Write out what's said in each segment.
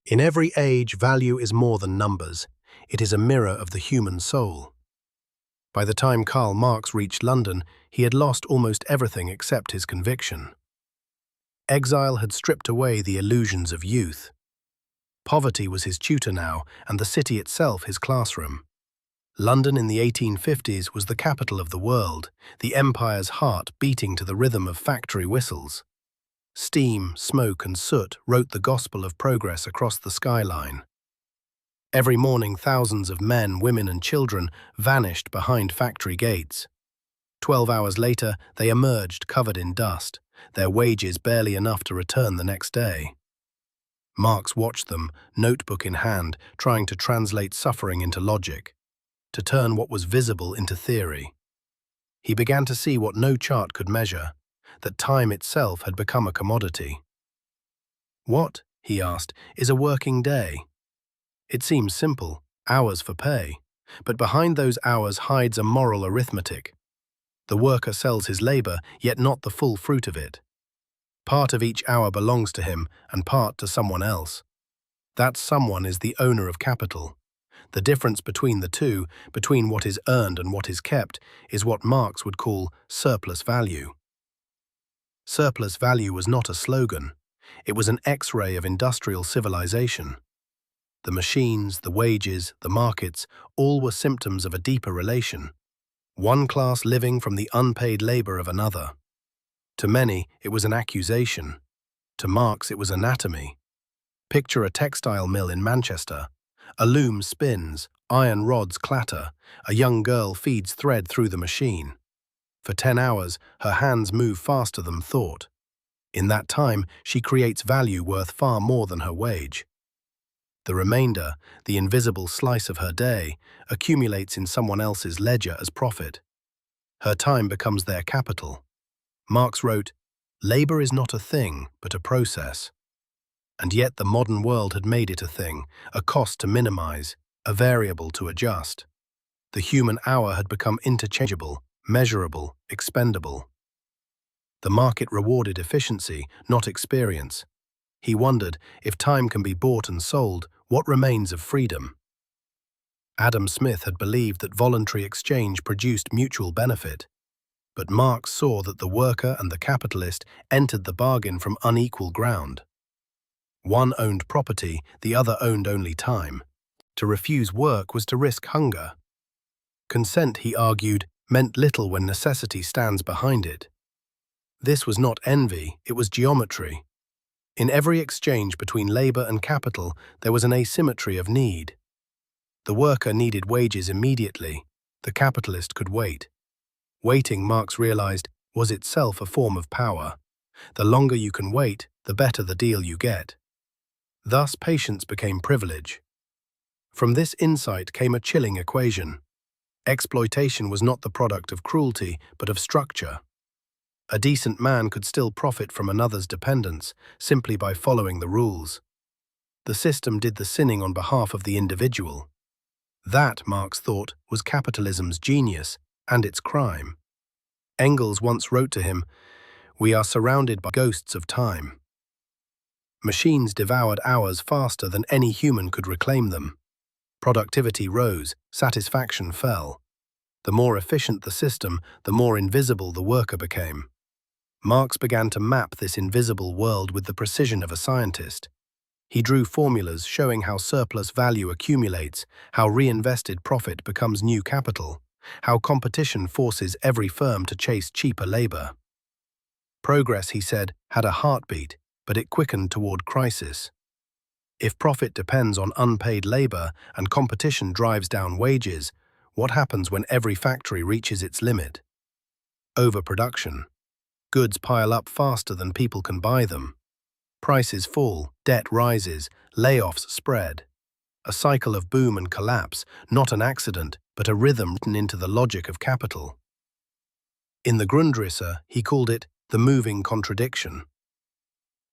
In every age, value is more than numbers. It is a mirror of the human soul. By the time Karl Marx reached London, he had lost almost everything except his conviction. Exile had stripped away the illusions of youth. Poverty was his tutor now, and the city itself his classroom. London in the 1850s was the capital of the world, the empire's heart beating to the rhythm of factory whistles. Steam, smoke, and soot wrote the gospel of progress across the skyline. Every morning, thousands of men, women, and children vanished behind factory gates. 12 hours later, they emerged covered in dust, their wages barely enough to return the next day. Marx watched them, notebook in hand, trying to translate suffering into logic, to turn what was visible into theory. He began to see what no chart could measure, that time itself had become a commodity. What, he asked, is a working day? It seems simple, hours for pay, but behind those hours hides a moral arithmetic. The worker sells his labor, yet not the full fruit of it. Part of each hour belongs to him and part to someone else. That someone is the owner of capital. The difference between the two, between what is earned and what is kept, is what Marx would call surplus value. Surplus value was not a slogan. It was an X-ray of industrial civilization. The machines, the wages, the markets, all were symptoms of a deeper relation. One class living from the unpaid labor of another. To many, it was an accusation. To Marx, it was anatomy. Picture a textile mill in Manchester. A loom spins, iron rods clatter, a young girl feeds thread through the machine. For 10 hours, her hands move faster than thought. In that time, she creates value worth far more than her wage. The remainder, the invisible slice of her day, accumulates in someone else's ledger as profit. Her time becomes their capital. Marx wrote, "Labor is not a thing, but a process." And yet the modern world had made it a thing, a cost to minimize, a variable to adjust. The human hour had become interchangeable, measurable, expendable. The market rewarded efficiency, not experience. He wondered, if time can be bought and sold, what remains of freedom? Adam Smith had believed that voluntary exchange produced mutual benefit. But Marx saw that the worker and the capitalist entered the bargain from unequal ground. One owned property, the other owned only time. To refuse work was to risk hunger. Consent, he argued, meant little when necessity stands behind it. This was not envy, it was geometry. In every exchange between labor and capital, there was an asymmetry of need. The worker needed wages immediately, the capitalist could wait. Waiting, Marx realized, was itself a form of power. The longer you can wait, the better the deal you get. Thus, patience became privilege. From this insight came a chilling equation. Exploitation was not the product of cruelty, but of structure. A decent man could still profit from another's dependence, simply by following the rules. The system did the sinning on behalf of the individual. That, Marx thought, was capitalism's genius and its crime. Engels once wrote to him, "We are surrounded by ghosts of time." Machines devoured hours faster than any human could reclaim them. Productivity rose, satisfaction fell. The more efficient the system, the more invisible the worker became. Marx began to map this invisible world with the precision of a scientist. He drew formulas showing how surplus value accumulates, how reinvested profit becomes new capital, how competition forces every firm to chase cheaper labor. Progress, he said, had a heartbeat, but it quickened toward crisis. If profit depends on unpaid labor and competition drives down wages, what happens when every factory reaches its limit? Overproduction. Goods pile up faster than people can buy them. Prices fall, debt rises, layoffs spread. A cycle of boom and collapse, not an accident, but a rhythm written into the logic of capital. In the Grundrisse, he called it the moving contradiction.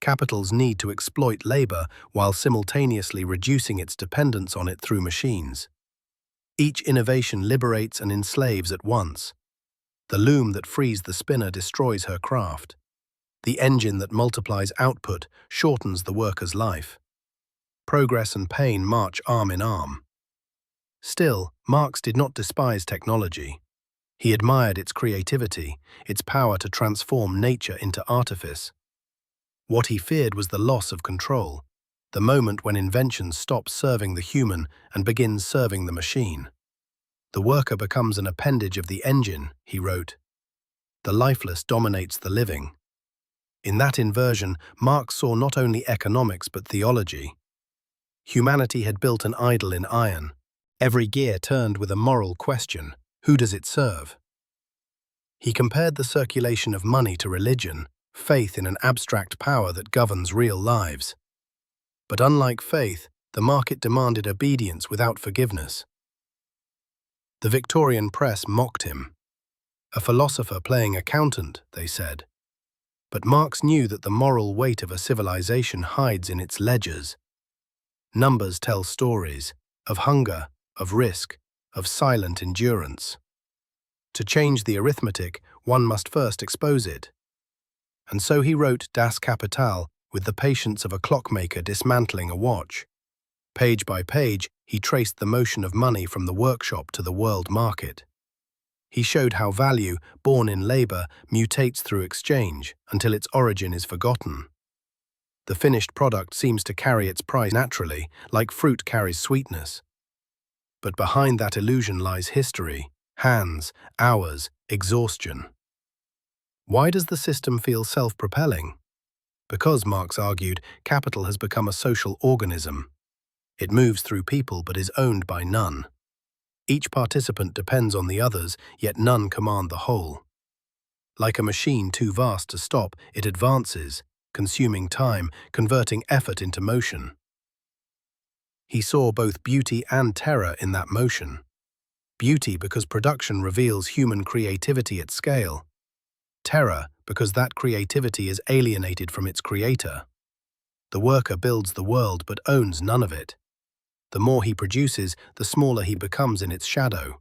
Capital's need to exploit labor while simultaneously reducing its dependence on it through machines. Each innovation liberates and enslaves at once. The loom that frees the spinner destroys her craft. The engine that multiplies output shortens the worker's life. Progress and pain march arm in arm. Still, Marx did not despise technology. He admired its creativity, its power to transform nature into artifice. What he feared was the loss of control, the moment when invention stops serving the human and begins serving the machine. The worker becomes an appendage of the engine, he wrote. The lifeless dominates the living. In that inversion, Marx saw not only economics but theology. Humanity had built an idol in iron. Every gear turned with a moral question: who does it serve? He compared the circulation of money to religion, faith in an abstract power that governs real lives. But unlike faith, the market demanded obedience without forgiveness. The Victorian press mocked him. A philosopher playing accountant, they said. But Marx knew that the moral weight of a civilization hides in its ledgers. Numbers tell stories of hunger, of risk, of silent endurance. To change the arithmetic, one must first expose it. And so he wrote Das Kapital with the patience of a clockmaker dismantling a watch. Page by page, he traced the motion of money from the workshop to the world market. He showed how value, born in labor, mutates through exchange until its origin is forgotten. The finished product seems to carry its price naturally, like fruit carries sweetness. But behind that illusion lies history, hands, hours, exhaustion. Why does the system feel self-propelling? Because, Marx argued, capital has become a social organism. It moves through people but is owned by none. Each participant depends on the others, yet none command the whole. Like a machine too vast to stop, it advances, consuming time, converting effort into motion. He saw both beauty and terror in that motion. Beauty because production reveals human creativity at scale. Terror because that creativity is alienated from its creator. The worker builds the world but owns none of it. The more he produces, the smaller he becomes in its shadow.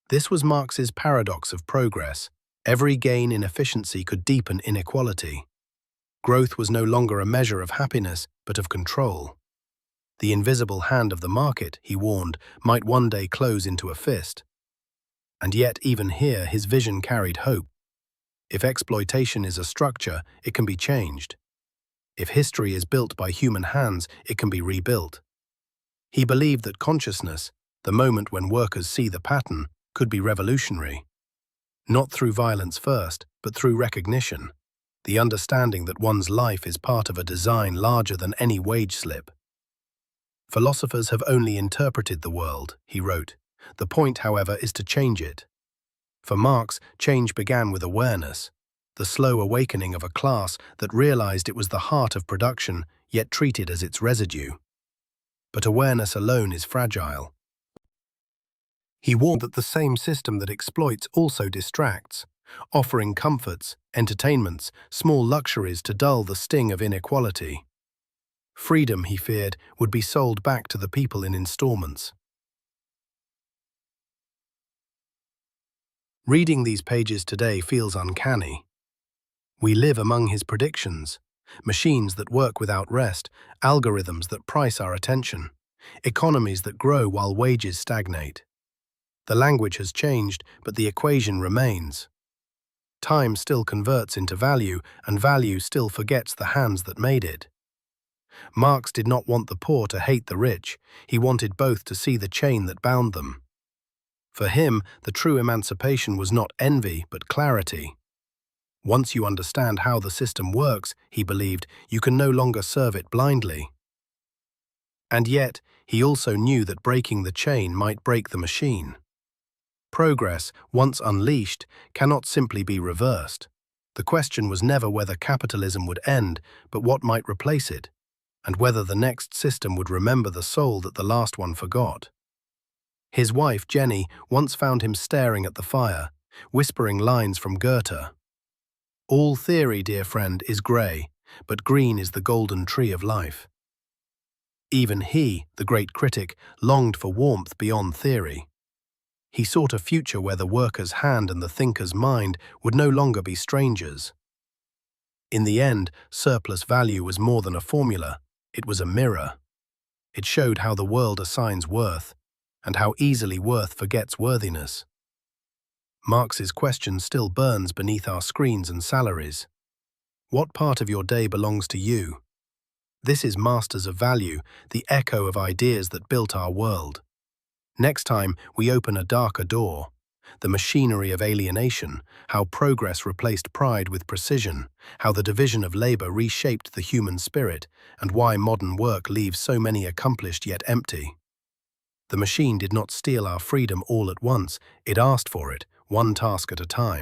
This was Marx's paradox of progress. Every gain in efficiency could deepen inequality. Growth was no longer a measure of happiness, but of control. The invisible hand of the market, he warned, might one day close into a fist. And yet, even here, his vision carried hope. If exploitation is a structure, it can be changed. If history is built by human hands, it can be rebuilt. He believed that consciousness, the moment when workers see the pattern, could be revolutionary. Not through violence first, but through recognition. The understanding that one's life is part of a design larger than any wage slip. Philosophers have only interpreted the world, he wrote. The point, however, is to change it. For Marx, change began with awareness, the slow awakening of a class that realized it was the heart of production, yet treated as its residue. But awareness alone is fragile. He warned that the same system that exploits also distracts, offering comforts, entertainments, small luxuries to dull the sting of inequality. Freedom, he feared, would be sold back to the people in installments. Reading these pages today feels uncanny. We live among his predictions, machines that work without rest, algorithms that price our attention, economies that grow while wages stagnate. The language has changed, but the equation remains. Time still converts into value, and value still forgets the hands that made it. Marx did not want the poor to hate the rich, he wanted both to see the chain that bound them. For him, the true emancipation was not envy, but clarity. Once you understand how the system works, he believed, you can no longer serve it blindly. And yet, he also knew that breaking the chain might break the machine. Progress, once unleashed, cannot simply be reversed. The question was never whether capitalism would end, but what might replace it, and whether the next system would remember the soul that the last one forgot. His wife, Jenny, once found him staring at the fire, whispering lines from Goethe. All theory, dear friend, is grey, but green is the golden tree of life. Even he, the great critic, longed for warmth beyond theory. He sought a future where the worker's hand and the thinker's mind would no longer be strangers. In the end, surplus value was more than a formula, it was a mirror. It showed how the world assigns worth, and how easily worth forgets worthiness. Marx's question still burns beneath our screens and salaries. What part of your day belongs to you? This is Masters of Value, the echo of ideas that built our world. Next time we open a darker door, the machinery of alienation, how progress replaced pride with precision, how the division of labor reshaped the human spirit, and why modern work leaves so many accomplished yet empty. The machine did not steal our freedom all at once, it asked for it, one task at a time.